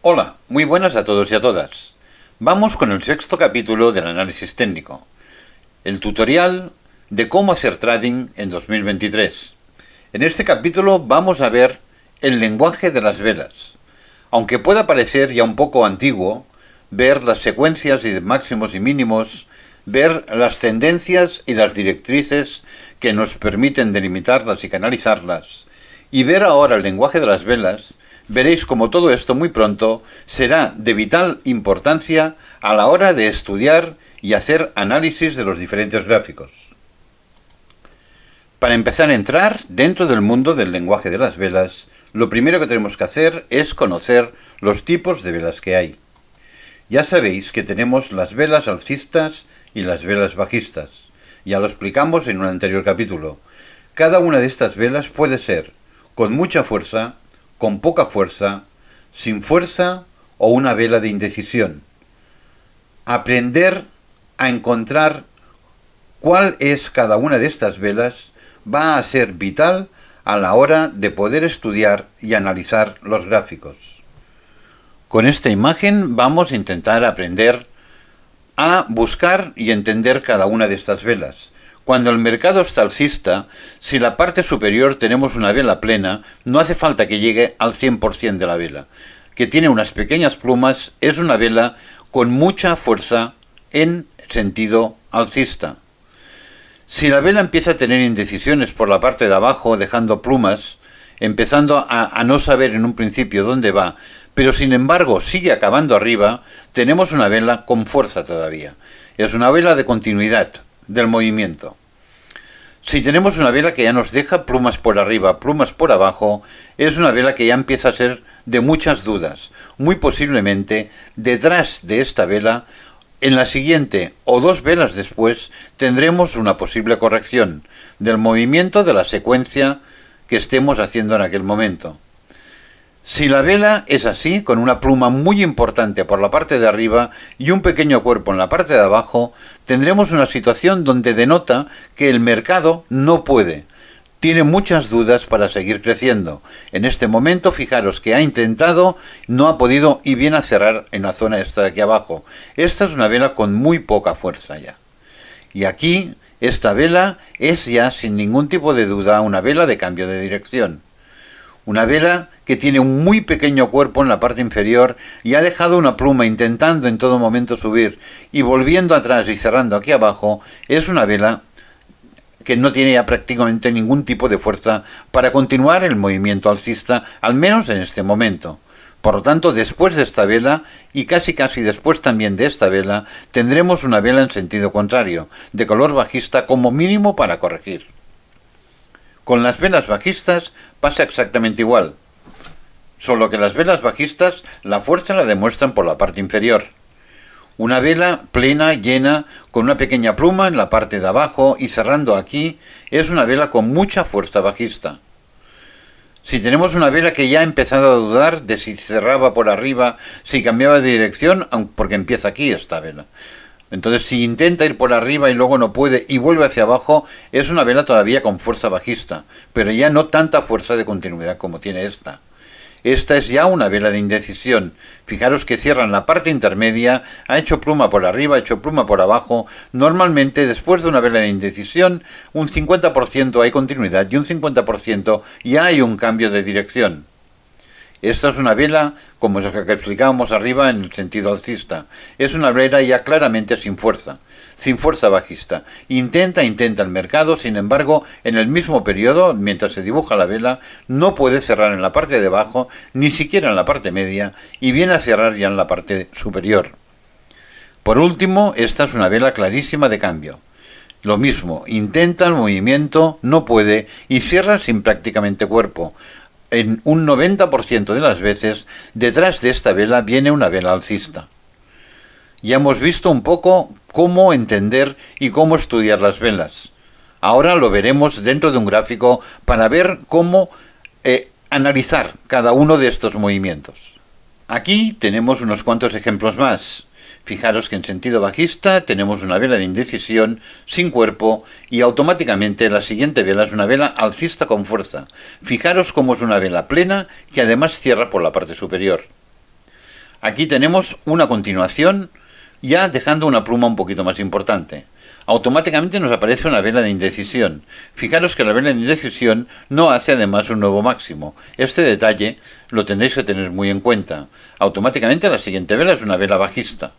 Hola, muy buenas a todos y a todas. Vamos con el sexto capítulo del análisis técnico, el tutorial de cómo hacer trading en 2023. En este capítulo vamos a ver el lenguaje de las velas. Aunque pueda parecer ya un poco antiguo, ver las secuencias de máximos y mínimos, ver las tendencias y las directrices que nos permiten delimitarlas y canalizarlas, y ver ahora el lenguaje de las velas, veréis como todo esto muy pronto será de vital importancia a la hora de estudiar y hacer análisis de los diferentes gráficos. Para empezar a entrar dentro del mundo del lenguaje de las velas, lo primero que tenemos que hacer es conocer los tipos de velas que hay. Ya sabéis que tenemos las velas alcistas y las velas bajistas. Ya lo explicamos en un anterior capítulo. Cada una de estas velas puede ser con mucha fuerza, con poca fuerza, sin fuerza o una vela de indecisión. Aprender a encontrar cuál es cada una de estas velas va a ser vital a la hora de poder estudiar y analizar los gráficos. Con esta imagen vamos a intentar aprender a buscar y entender cada una de estas velas. Cuando el mercado está alcista, si la parte superior tenemos una vela plena, no hace falta que llegue al 100% de la vela. Que tiene unas pequeñas plumas, es una vela con mucha fuerza en sentido alcista. Si la vela empieza a tener indecisiones por la parte de abajo, dejando plumas, empezando a no saber en un principio dónde va, pero sin embargo sigue acabando arriba, tenemos una vela con fuerza todavía. Es una vela de continuidad del movimiento. Si tenemos una vela que ya nos deja plumas por arriba, plumas por abajo, es una vela que ya empieza a ser de muchas dudas. Muy posiblemente, detrás de esta vela, en la siguiente o dos velas después, tendremos una posible corrección del movimiento de la secuencia que estemos haciendo en aquel momento. Si la vela es así, con una pluma muy importante por la parte de arriba y un pequeño cuerpo en la parte de abajo, tendremos una situación donde denota que el mercado no puede. Tiene muchas dudas para seguir creciendo. En este momento, fijaros que ha intentado, no ha podido y viene a cerrar en la zona esta de aquí abajo. Esta es una vela con muy poca fuerza ya. Y aquí, esta vela es ya, sin ningún tipo de duda, una vela de cambio de dirección. Una vela que tiene un muy pequeño cuerpo en la parte inferior y ha dejado una pluma intentando en todo momento subir y volviendo atrás y cerrando aquí abajo, es una vela que no tiene ya prácticamente ningún tipo de fuerza para continuar el movimiento alcista, al menos en este momento. Por lo tanto, después de esta vela, y casi después también de esta vela, tendremos una vela en sentido contrario, de color bajista como mínimo para corregir. Con las velas bajistas pasa exactamente igual, solo que las velas bajistas la fuerza la demuestran por la parte inferior. Una vela plena, llena, con una pequeña pluma en la parte de abajo y cerrando aquí, es una vela con mucha fuerza bajista. Si tenemos una vela que ya ha empezado a dudar de si cerraba por arriba, si cambiaba de dirección, porque empieza aquí esta vela. Entonces, si intenta ir por arriba y luego no puede y vuelve hacia abajo, es una vela todavía con fuerza bajista, pero ya no tanta fuerza de continuidad como tiene esta. Esta es ya una vela de indecisión. Fijaros que cierra en la parte intermedia, ha hecho pluma por arriba, ha hecho pluma por abajo. Normalmente, después de una vela de indecisión, un 50% hay continuidad y un 50% ya hay un cambio de dirección. Esta es una vela, como es la que explicábamos arriba, en el sentido alcista. Es una vela ya claramente sin fuerza bajista. Intenta el mercado, sin embargo, en el mismo periodo, mientras se dibuja la vela, no puede cerrar en la parte de abajo, ni siquiera en la parte media, y viene a cerrar ya en la parte superior. Por último, esta es una vela clarísima de cambio. Lo mismo, intenta el movimiento, no puede, y cierra sin prácticamente cuerpo. En un 90% de las veces, detrás de esta vela viene una vela alcista. Ya hemos visto un poco cómo entender y cómo estudiar las velas. Ahora lo veremos dentro de un gráfico para ver cómo analizar cada uno de estos movimientos. Aquí tenemos unos cuantos ejemplos más. Fijaros que en sentido bajista tenemos una vela de indecisión sin cuerpo y automáticamente la siguiente vela es una vela alcista con fuerza. Fijaros cómo es una vela plena que además cierra por la parte superior. Aquí tenemos una continuación, ya dejando una pluma un poquito más importante. Automáticamente nos aparece una vela de indecisión. Fijaros que la vela de indecisión no hace además un nuevo máximo. Este detalle lo tendréis que tener muy en cuenta. Automáticamente la siguiente vela es una vela bajista.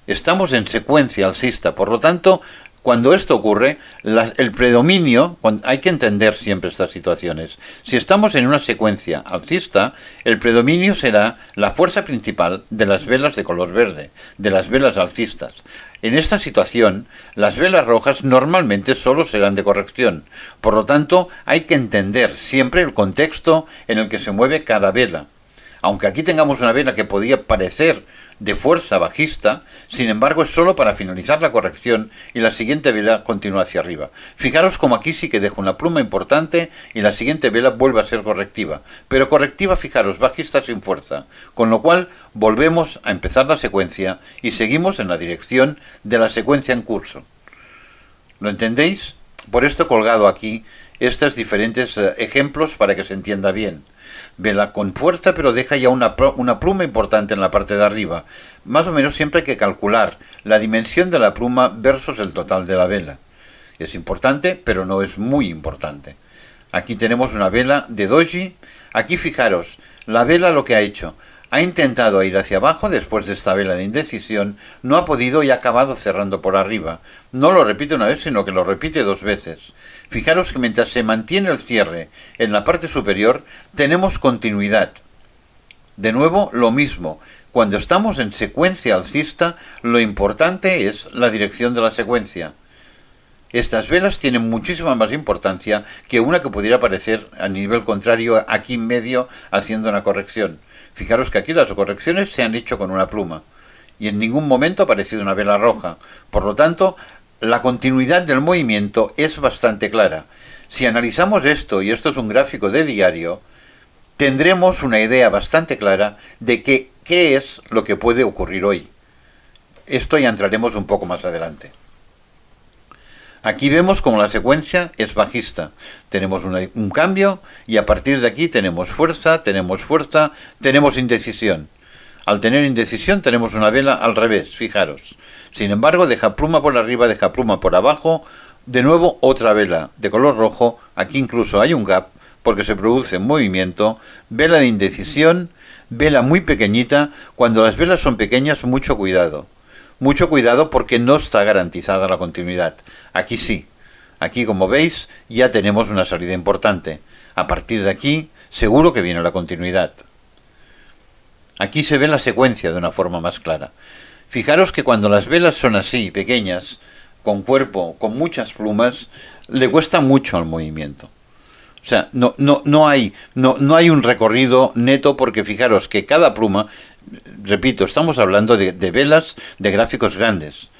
Estamos en secuencia alcista, por lo tanto, cuando esto ocurre, el predominio, hay que entender siempre estas situaciones. Si estamos en una secuencia alcista, el predominio será la fuerza principal de las velas de color verde, de las velas alcistas. En esta situación, las velas rojas normalmente solo serán de corrección. Por lo tanto, hay que entender siempre el contexto en el que se mueve cada vela. Aunque aquí tengamos una vela que podría parecer de fuerza bajista, sin embargo es solo para finalizar la corrección y la siguiente vela continúa hacia arriba. Fijaros como aquí sí que dejo una pluma importante y la siguiente vela vuelve a ser correctiva. Pero correctiva, fijaros, bajista sin fuerza. Con lo cual volvemos a empezar la secuencia y seguimos en la dirección de la secuencia en curso. ¿Lo entendéis? Por esto he colgado aquí estos diferentes ejemplos para que se entienda bien. Vela con fuerza, pero deja ya una pluma importante en la parte de arriba. Más o menos siempre hay que calcular la dimensión de la pluma versus el total de la vela. Es importante, pero no es muy importante. Aquí tenemos una vela de doji. Aquí fijaros, la vela lo que ha hecho, ha intentado ir hacia abajo después de esta vela de indecisión, no ha podido y ha acabado cerrando por arriba. No lo repite una vez, sino que lo repite dos veces. Fijaros que mientras se mantiene el cierre en la parte superior, tenemos continuidad. De nuevo, lo mismo. Cuando estamos en secuencia alcista, lo importante es la dirección de la secuencia. Estas velas tienen muchísima más importancia que una que pudiera aparecer a nivel contrario aquí en medio haciendo una corrección. Fijaros que aquí las correcciones se han hecho con una pluma y en ningún momento ha aparecido una vela roja. Por lo tanto, la continuidad del movimiento es bastante clara. Si analizamos esto, y esto es un gráfico de diario, tendremos una idea bastante clara de qué es lo que puede ocurrir hoy. Esto ya entraremos un poco más adelante. Aquí vemos como la secuencia es bajista. Tenemos un cambio y a partir de aquí tenemos fuerza, tenemos indecisión. Al tener indecisión tenemos una vela al revés, fijaros. Sin embargo, deja pluma por arriba, deja pluma por abajo. De nuevo otra vela de color rojo. Aquí incluso hay un gap porque se produce movimiento. Vela de indecisión, vela muy pequeñita. Cuando las velas son pequeñas, mucho cuidado. Mucho cuidado porque no está garantizada la continuidad. Aquí sí. Aquí, como veis, ya tenemos una salida importante. A partir de aquí, seguro que viene la continuidad. Aquí se ve la secuencia de una forma más clara. Fijaros que cuando las velas son así, pequeñas, con cuerpo, con muchas plumas, le cuesta mucho al movimiento. O sea, no hay un recorrido neto porque fijaros que cada pluma, repito, estamos hablando de velas de gráficos grandes.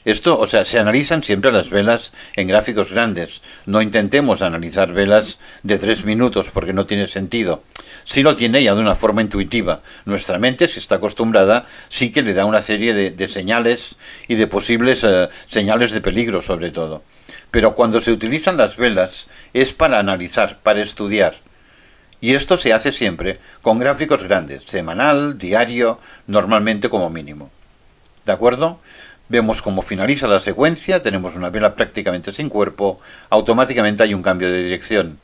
Esto, o sea, se analizan siempre las velas en gráficos grandes. No intentemos analizar velas de 3 minutos porque no tiene sentido. Sí lo tiene ya de una forma intuitiva. Nuestra mente, si está acostumbrada, sí que le da una serie de señales y de posibles señales de peligro sobre todo. Pero cuando se utilizan las velas es para analizar, para estudiar. Y esto se hace siempre con gráficos grandes, semanal, diario, normalmente como mínimo. ¿De acuerdo? Vemos cómo finaliza la secuencia, tenemos una vela prácticamente sin cuerpo, automáticamente hay un cambio de dirección.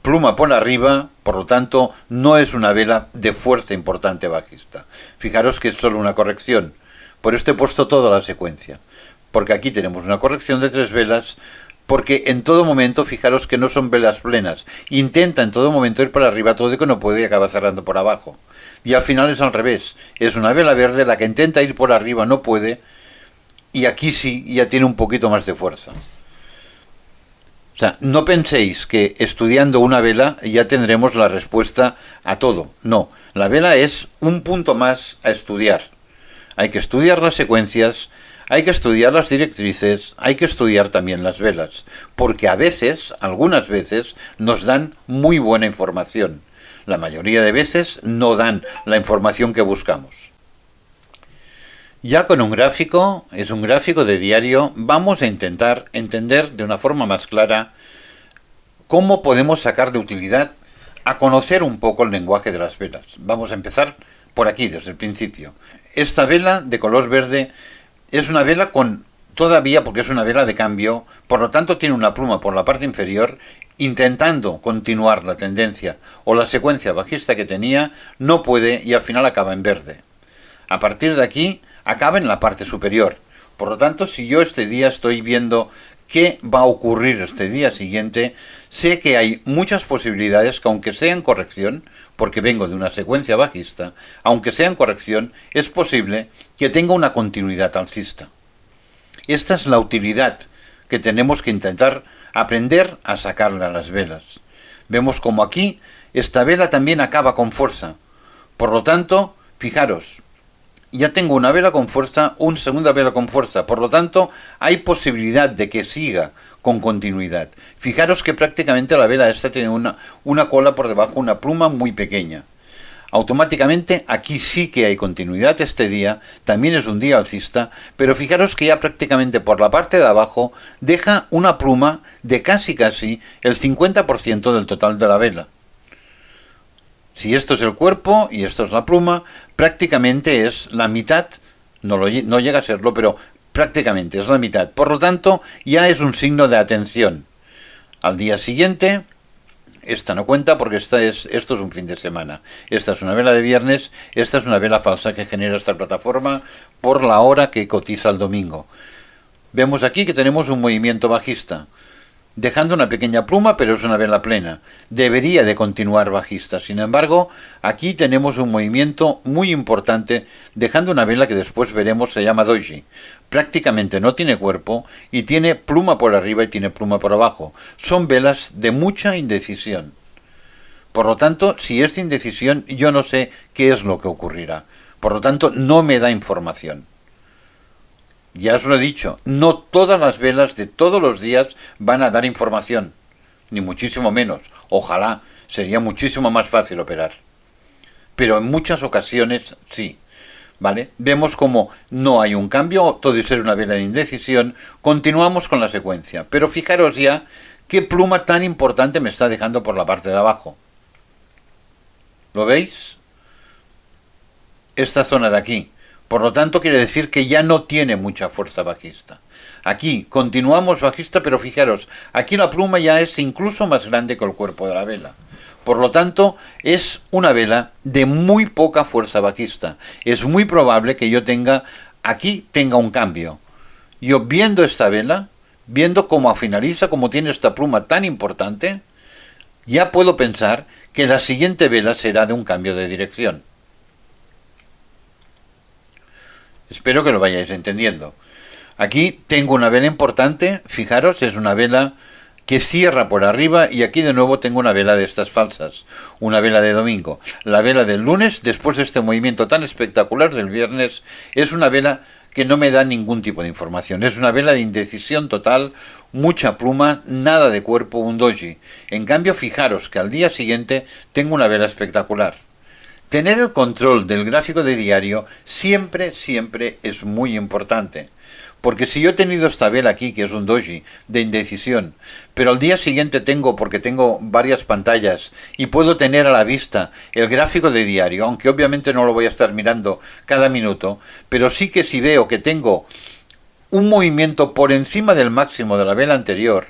Pluma por arriba, por lo tanto, no es una vela de fuerza importante bajista. Fijaros que es solo una corrección. Por esto he puesto toda la secuencia. Porque aquí tenemos una corrección de 3 velas, porque en todo momento, fijaros que no son velas plenas. Intenta en todo momento ir para arriba todo y que no puede y acaba cerrando por abajo. Y al final es al revés. Es una vela verde la que intenta ir por arriba, no puede. Y aquí sí, ya tiene un poquito más de fuerza. O sea, no penséis que estudiando una vela ya tendremos la respuesta a todo. No, la vela es un punto más a estudiar. Hay que estudiar las secuencias, hay que estudiar las directrices, hay que estudiar también las velas, porque a veces, algunas veces, nos dan muy buena información. La mayoría de veces no dan la información que buscamos. Ya con un gráfico, es un gráfico de diario, vamos a intentar entender de una forma más clara cómo podemos sacarle utilidad a conocer un poco el lenguaje de las velas. Vamos a empezar por aquí, desde el principio. Esta vela de color verde es una vela con, todavía porque es una vela de cambio, por lo tanto tiene una pluma por la parte inferior, intentando continuar la tendencia o la secuencia bajista que tenía, no puede y al final acaba en verde. A partir de aquí acaba en la parte superior. Por lo tanto, si yo este día estoy viendo qué va a ocurrir este día siguiente, sé que hay muchas posibilidades que, aunque sea en corrección, porque vengo de una secuencia bajista, aunque sea en corrección, es posible que tenga una continuidad alcista. Esta es la utilidad que tenemos que intentar aprender a sacarle a las velas. Vemos como aquí esta vela también acaba con fuerza. Por lo tanto, fijaros, ya tengo una vela con fuerza, una segunda vela con fuerza. Por lo tanto, hay posibilidad de que siga con continuidad. Fijaros que prácticamente la vela esta tiene una cola por debajo, una pluma muy pequeña. Automáticamente aquí sí que hay continuidad este día, también es un día alcista, pero fijaros que ya prácticamente por la parte de abajo deja una pluma de casi el 50% del total de la vela. Si esto es el cuerpo y esto es la pluma, prácticamente es la mitad, no llega a serlo, pero prácticamente es la mitad. Por lo tanto, ya es un signo de atención. Al día siguiente, esta no cuenta porque esto es un fin de semana. Esta es una vela de viernes, esta es una vela falsa que genera esta plataforma por la hora que cotiza el domingo. Vemos aquí que tenemos un movimiento bajista, dejando una pequeña pluma, pero es una vela plena. Debería de continuar bajista. Sin embargo, aquí tenemos un movimiento muy importante, dejando una vela que después veremos se llama doji. Prácticamente no tiene cuerpo y tiene pluma por arriba y tiene pluma por abajo. Son velas de mucha indecisión. Por lo tanto, si es de indecisión, yo no sé qué es lo que ocurrirá. Por lo tanto, no me da información. Ya os lo he dicho, no todas las velas de todos los días van a dar información, ni muchísimo menos. Ojalá, sería muchísimo más fácil operar. Pero en muchas ocasiones sí, ¿vale? Vemos como no hay un cambio, todo es ser una vela de indecisión, continuamos con la secuencia. Pero fijaros ya qué pluma tan importante me está dejando por la parte de abajo. ¿Lo veis? Esta zona de aquí. Por lo tanto, quiere decir que ya no tiene mucha fuerza bajista. Aquí continuamos bajista, pero fijaros, aquí la pluma ya es incluso más grande que el cuerpo de la vela. Por lo tanto, es una vela de muy poca fuerza bajista. Es muy probable que yo tenga un cambio. Yo viendo esta vela, viendo cómo finaliza, cómo tiene esta pluma tan importante, ya puedo pensar que la siguiente vela será de un cambio de dirección. Espero que lo vayáis entendiendo. Aquí tengo una vela importante, fijaros, es una vela que cierra por arriba y aquí de nuevo tengo una vela de estas falsas, una vela de domingo. La vela del lunes, después de este movimiento tan espectacular del viernes, es una vela que no me da ningún tipo de información. Es una vela de indecisión total, mucha pluma, nada de cuerpo, un doji. En cambio, fijaros que al día siguiente tengo una vela espectacular. Tener el control del gráfico de diario siempre es muy importante. Porque si yo he tenido esta vela aquí, que es un doji, de indecisión, pero al día siguiente porque tengo varias pantallas y puedo tener a la vista el gráfico de diario, aunque obviamente no lo voy a estar mirando cada minuto, pero sí que si veo que tengo un movimiento por encima del máximo de la vela anterior,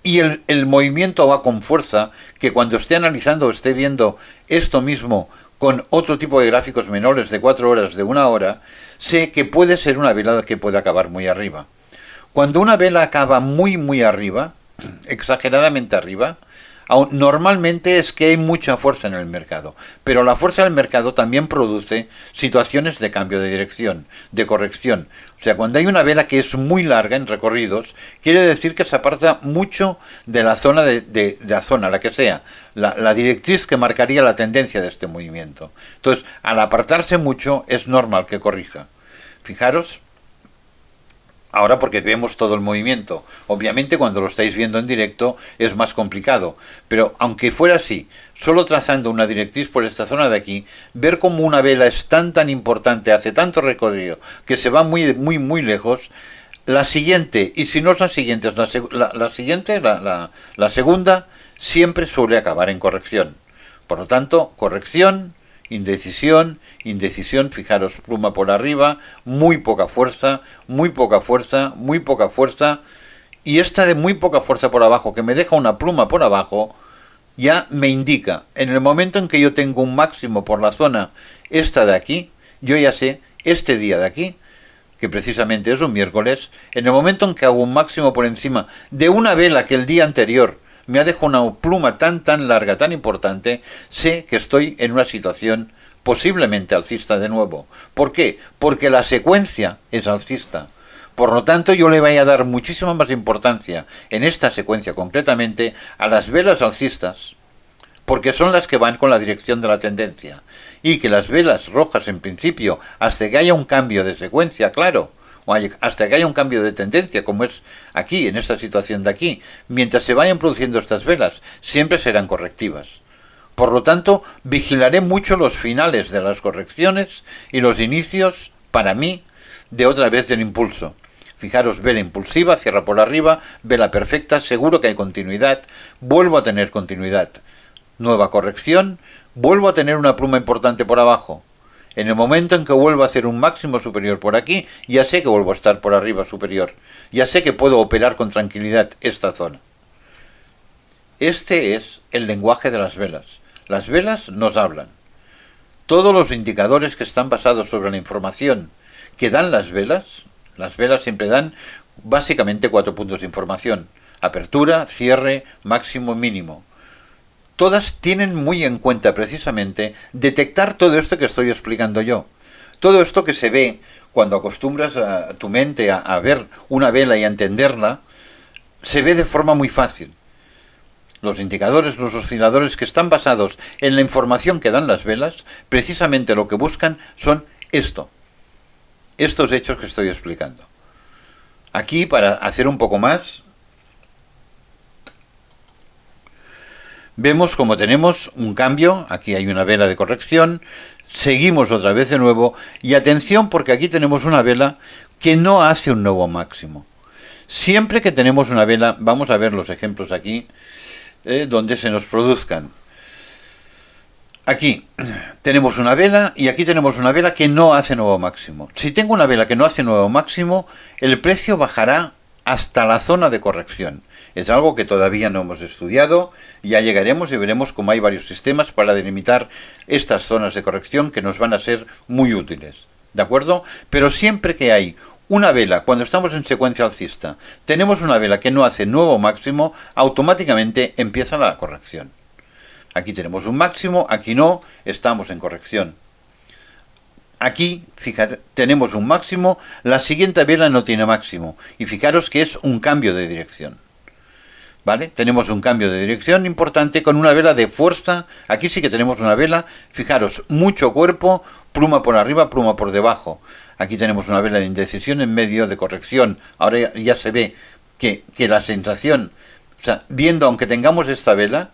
y el movimiento va con fuerza, que cuando esté analizando o esté viendo esto mismo con otro tipo de gráficos menores de 4 horas, de 1 hora, sé que puede ser una vela que puede acabar muy arriba. Cuando una vela acaba muy arriba, exageradamente arriba, normalmente es que hay mucha fuerza en el mercado, pero la fuerza del mercado también produce situaciones de cambio de dirección, de corrección. O sea, cuando hay una vela que es muy larga en recorridos, quiere decir que se aparta mucho de la zona, de la zona, la que sea, la directriz que marcaría la tendencia de este movimiento. Entonces, al apartarse mucho, es normal que corrija. Fijaros, ahora porque vemos todo el movimiento. Obviamente cuando lo estáis viendo en directo es más complicado. Pero aunque fuera así, solo trazando una directriz por esta zona de aquí, ver cómo una vela es tan importante, hace tanto recorrido, que se va muy lejos, la siguiente, y si no es la siguiente, es la segunda, siempre suele acabar en corrección. Por lo tanto, corrección, indecisión, indecisión, fijaros, pluma por arriba, muy poca fuerza, muy poca fuerza, muy poca fuerza, y esta de muy poca fuerza por abajo, que me deja una pluma por abajo, ya me indica, en el momento en que yo tengo un máximo por la zona esta de aquí, yo ya sé, este día de aquí, que precisamente es un miércoles, en el momento en que hago un máximo por encima de una vela que el día anterior me ha dejado una pluma tan larga, tan importante, sé que estoy en una situación posiblemente alcista de nuevo. ¿Por qué? Porque la secuencia es alcista. Por lo tanto, yo le voy a dar muchísima más importancia en esta secuencia concretamente a las velas alcistas, porque son las que van con la dirección de la tendencia. Y que las velas rojas, en principio, hasta que haya un cambio de secuencia, claro, o hasta que haya un cambio de tendencia, como es aquí, en esta situación de aquí, mientras se vayan produciendo estas velas, siempre serán correctivas. Por lo tanto, vigilaré mucho los finales de las correcciones y los inicios, para mí, de otra vez del impulso. Fijaros, vela impulsiva, cierra por arriba, vela perfecta, seguro que hay continuidad, vuelvo a tener continuidad. Nueva corrección, vuelvo a tener una pluma importante por abajo. En el momento en que vuelvo a hacer un máximo superior por aquí, ya sé que vuelvo a estar por arriba superior. Ya sé que puedo operar con tranquilidad esta zona. Este es el lenguaje de las velas. Las velas nos hablan. Todos los indicadores que están basados sobre la información que dan las velas siempre dan básicamente 4 puntos de información. Apertura, cierre, máximo, mínimo. Todas tienen muy en cuenta precisamente detectar todo esto que estoy explicando yo. Todo esto que se ve cuando acostumbras a tu mente a ver una vela y a entenderla, se ve de forma muy fácil. Los indicadores, los osciladores que están basados en la información que dan las velas, precisamente lo que buscan son estos hechos que estoy explicando. Aquí, para hacer un poco más, vemos como tenemos un cambio, aquí hay una vela de corrección, seguimos otra vez de nuevo, y atención porque aquí tenemos una vela que no hace un nuevo máximo. Siempre que tenemos una vela, vamos a ver los ejemplos aquí, donde se nos produzcan. Aquí tenemos una vela y aquí tenemos una vela que no hace nuevo máximo. Si tengo una vela que no hace nuevo máximo, el precio bajará hasta la zona de corrección. Es algo que todavía no hemos estudiado, ya llegaremos y veremos cómo hay varios sistemas para delimitar estas zonas de corrección que nos van a ser muy útiles. ¿De acuerdo? Pero siempre que hay una vela, cuando estamos en secuencia alcista, tenemos una vela que no hace nuevo máximo, automáticamente empieza la corrección. Aquí tenemos un máximo, aquí no, estamos en corrección. Aquí, fíjate, tenemos un máximo, la siguiente vela no tiene máximo. Y fijaros que es un cambio de dirección. ¿Vale? Tenemos un cambio de dirección importante con una vela de fuerza. Aquí sí que tenemos una vela, fijaros, mucho cuerpo, pluma por arriba, pluma por debajo. Aquí tenemos una vela de indecisión en medio, de corrección. Ahora ya se ve que la sensación, o sea, viendo aunque tengamos esta vela,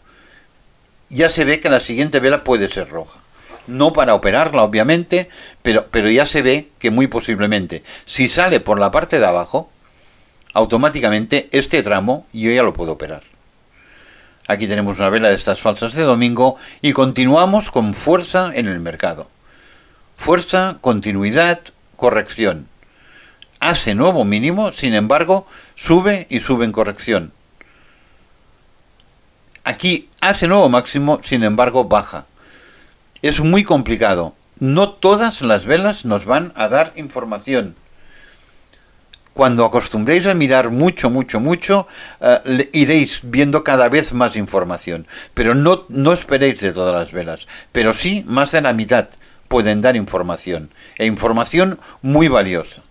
ya se ve que la siguiente vela puede ser roja. No para operarla, obviamente, pero ya se ve que muy posiblemente, si sale por la parte de abajo, automáticamente este tramo yo ya lo puedo operar. Aquí tenemos una vela de estas falsas de domingo y continuamos con fuerza en el mercado. Fuerza, continuidad, corrección. Hace nuevo mínimo, sin embargo, sube y sube en corrección. Aquí hace nuevo máximo, sin embargo, baja. Es muy complicado. No todas las velas nos van a dar información. Cuando acostumbréis a mirar mucho, iréis viendo cada vez más información. Pero no esperéis de todas las velas. Pero sí, más de la mitad pueden dar información. E información muy valiosa.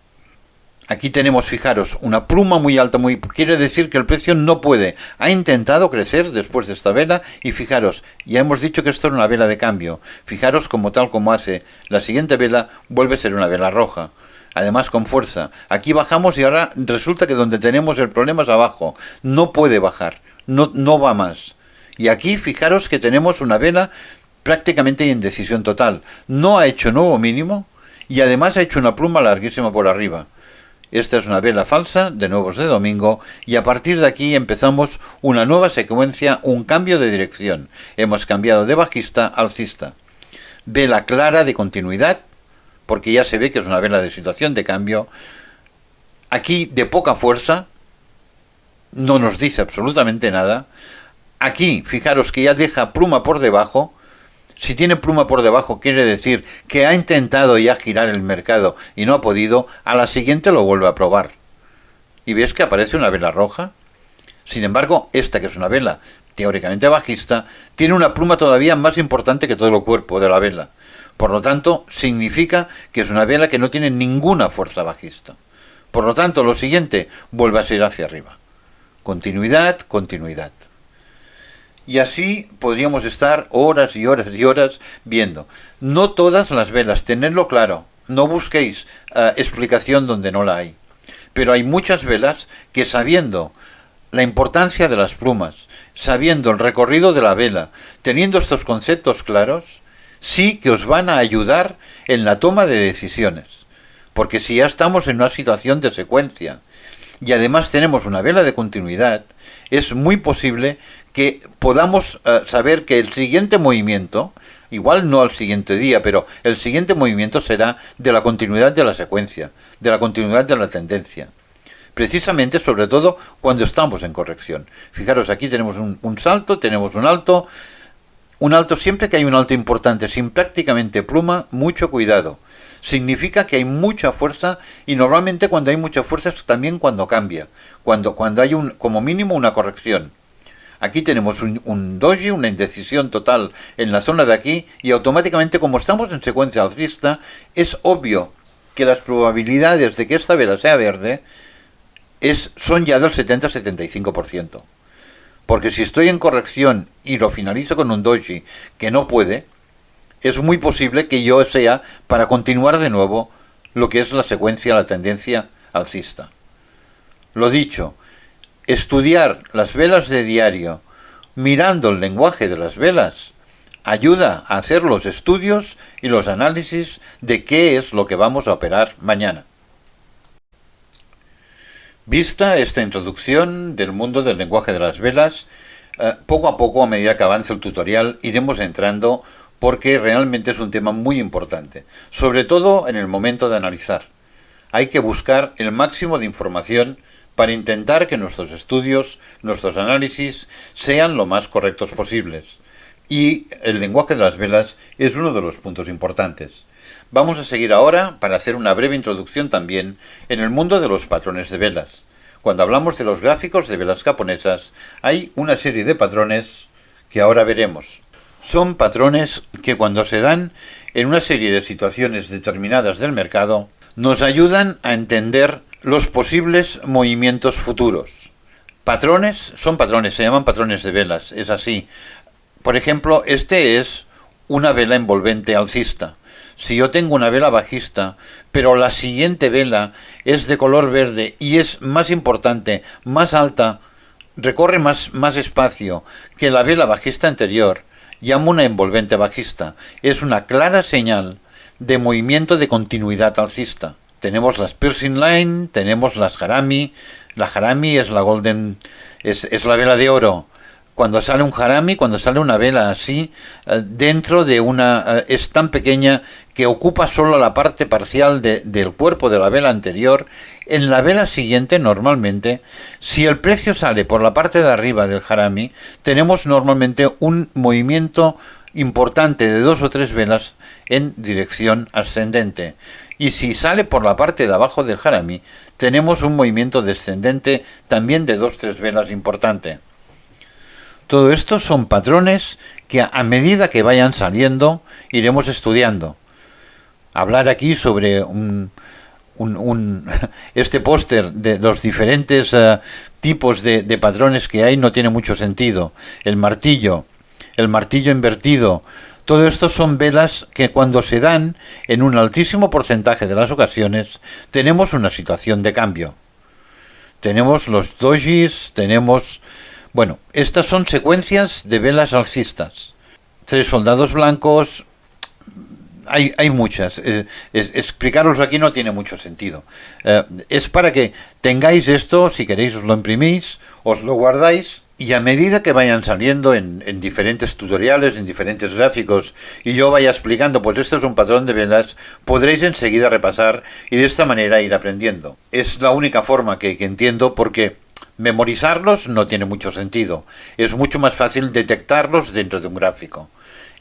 Aquí tenemos, fijaros, una pluma muy alta, quiere decir que el precio no puede. Ha intentado crecer después de esta vela y fijaros, ya hemos dicho que esto es una vela de cambio. Fijaros como tal como hace la siguiente vela, vuelve a ser una vela roja. Además con fuerza. Aquí bajamos y ahora resulta que donde tenemos el problema es abajo. No puede bajar, no va más. Y aquí fijaros que tenemos una vela prácticamente en indecisión total. No ha hecho nuevo mínimo y además ha hecho una pluma larguísima por arriba. Esta es una vela falsa de nuevos de domingo y a partir de aquí empezamos una nueva secuencia, un cambio de dirección. Hemos cambiado de bajista a alcista. Vela clara de continuidad, porque ya se ve que es una vela de situación de cambio. Aquí de poca fuerza, no nos dice absolutamente nada. Aquí, fijaros que ya deja pluma por debajo. Si tiene pluma por debajo quiere decir que ha intentado ya girar el mercado y no ha podido, a la siguiente lo vuelve a probar. Y ves que aparece una vela roja. Sin embargo, esta que es una vela teóricamente bajista, tiene una pluma todavía más importante que todo el cuerpo de la vela. Por lo tanto, significa que es una vela que no tiene ninguna fuerza bajista. Por lo tanto, lo siguiente vuelve a ser hacia arriba. Continuidad, continuidad. Y así podríamos estar horas y horas y horas viendo. No todas las velas, tenedlo claro. No busquéis explicación donde no la hay. Pero hay muchas velas que, sabiendo la importancia de las plumas, sabiendo el recorrido de la vela, teniendo estos conceptos claros, sí que os van a ayudar en la toma de decisiones. Porque si ya estamos en una situación de secuencia y además tenemos una vela de continuidad, es muy posible que podamos saber que el siguiente movimiento, igual no al siguiente día, pero el siguiente movimiento será de la continuidad de la secuencia, de la continuidad de la tendencia. Precisamente, sobre todo, cuando estamos en corrección. Fijaros, aquí tenemos un salto, tenemos un alto. Un alto, siempre que hay un alto importante, sin prácticamente pluma, mucho cuidado. Significa que hay mucha fuerza y normalmente cuando hay mucha fuerza es también cuando cambia. Cuando hay como mínimo una corrección. Aquí tenemos un doji, una indecisión total en la zona de aquí y automáticamente, como estamos en secuencia alcista, es obvio que las probabilidades de que esta vela sea verde son ya del 70-75%. Porque si estoy en corrección y lo finalizo con un doji que no puede, es muy posible que yo sea para continuar de nuevo lo que es la secuencia, la tendencia alcista. Lo dicho, estudiar las velas de diario mirando el lenguaje de las velas ayuda a hacer los estudios y los análisis de qué es lo que vamos a operar mañana. Vista esta introducción del mundo del lenguaje de las velas, poco a poco, a medida que avance el tutorial, iremos entrando porque realmente es un tema muy importante, sobre todo en el momento de analizar. Hay que buscar el máximo de información para intentar que nuestros estudios, nuestros análisis, sean lo más correctos posibles. Y el lenguaje de las velas es uno de los puntos importantes. Vamos a seguir ahora para hacer una breve introducción también en el mundo de los patrones de velas. Cuando hablamos de los gráficos de velas japonesas, hay una serie de patrones que ahora veremos. Son patrones que cuando se dan en una serie de situaciones determinadas del mercado, nos ayudan a entender los posibles movimientos futuros. Patrones son patrones, se llaman patrones de velas, es así. Por ejemplo, este es una vela envolvente alcista. Si yo tengo una vela bajista, pero la siguiente vela es de color verde y es más importante, más alta, recorre más espacio que la vela bajista anterior, llamo una envolvente bajista. Es una clara señal de movimiento de continuidad alcista. Tenemos las piercing line, tenemos las harami. La harami es la golden, es la vela de oro. Cuando sale un harami, cuando sale una vela así, dentro de una... es tan pequeña que ocupa solo la parte parcial del cuerpo de la vela anterior. En la vela siguiente, normalmente, si el precio sale por la parte de arriba del harami, tenemos normalmente un movimiento importante de 2 o 3 velas en dirección ascendente. Y si sale por la parte de abajo del harami, tenemos un movimiento descendente también de 2 o 3 velas importante. Todo esto son patrones que a medida que vayan saliendo iremos estudiando. Hablar aquí sobre este póster de los diferentes tipos de patrones que hay no tiene mucho sentido. El martillo invertido, todo esto son velas que cuando se dan en un altísimo porcentaje de las ocasiones tenemos una situación de cambio. Tenemos los dojis, tenemos... Bueno, estas son secuencias de velas alcistas. 3 soldados blancos, hay muchas. Explicaros aquí no tiene mucho sentido. Es para que tengáis esto, si queréis os lo imprimís, os lo guardáis y a medida que vayan saliendo en diferentes tutoriales, en diferentes gráficos, y yo vaya explicando, pues esto es un patrón de velas, podréis enseguida repasar y de esta manera ir aprendiendo. Es la única forma que entiendo, porque memorizarlos no tiene mucho sentido. Es mucho más fácil detectarlos dentro de un gráfico.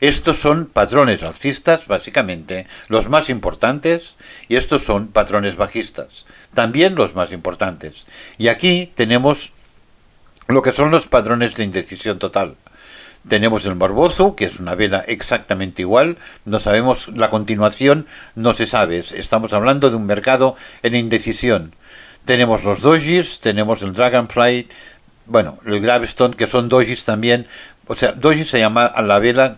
Estos son patrones alcistas, básicamente, los más importantes, y estos son patrones bajistas, también los más importantes. Y aquí tenemos lo que son los patrones de indecisión total. Tenemos el morboso, que es una vela exactamente igual, no sabemos la continuación, no se sabe, estamos hablando de un mercado en indecisión. Tenemos los dojis, tenemos el dragonfly, bueno, el gravestone, que son dojis también. O sea, doji se llama a la vela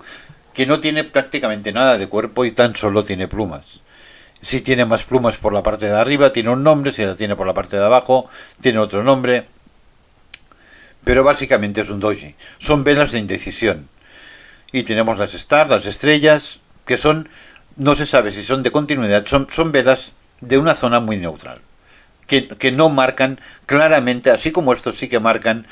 que no tiene prácticamente nada de cuerpo y tan solo tiene plumas. Si tiene más plumas por la parte de arriba tiene un nombre, si la tiene por la parte de abajo tiene otro nombre, pero básicamente es un doji. Son velas de indecisión. Y tenemos las stars, las estrellas, que son, no se sabe si son de continuidad, son velas de una zona muy neutral. Que no marcan claramente, así como estos sí que marcan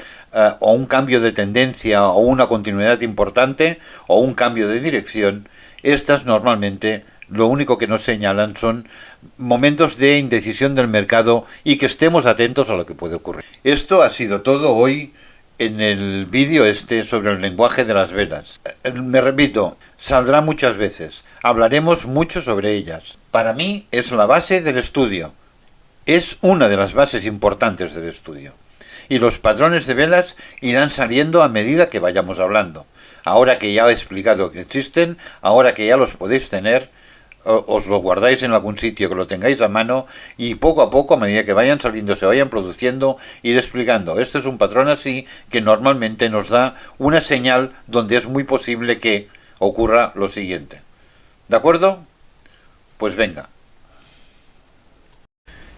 o un cambio de tendencia o una continuidad importante o un cambio de dirección, estas normalmente lo único que nos señalan son momentos de indecisión del mercado y que estemos atentos a lo que puede ocurrir. Esto ha sido todo hoy en el vídeo sobre el lenguaje de las velas. Me repito, saldrá muchas veces, hablaremos mucho sobre ellas. Para mí es la base del estudio. Es una de las bases importantes del estudio. Y los patrones de velas irán saliendo a medida que vayamos hablando. Ahora que ya he explicado que existen, ahora que ya los podéis tener, os lo guardáis en algún sitio que lo tengáis a mano y poco a poco, a medida que vayan saliendo, se vayan produciendo, ir explicando. Este es un patrón así que normalmente nos da una señal donde es muy posible que ocurra lo siguiente. ¿De acuerdo? Pues venga.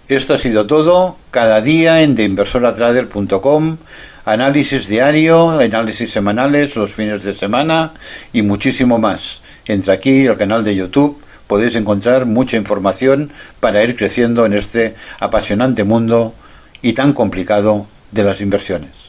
Esto ha sido todo, cada día en theinversoratrader.com, análisis diario, análisis semanales, los fines de semana y muchísimo más. Entra aquí al canal de YouTube, podéis encontrar mucha información para ir creciendo en este apasionante mundo y tan complicado de las inversiones.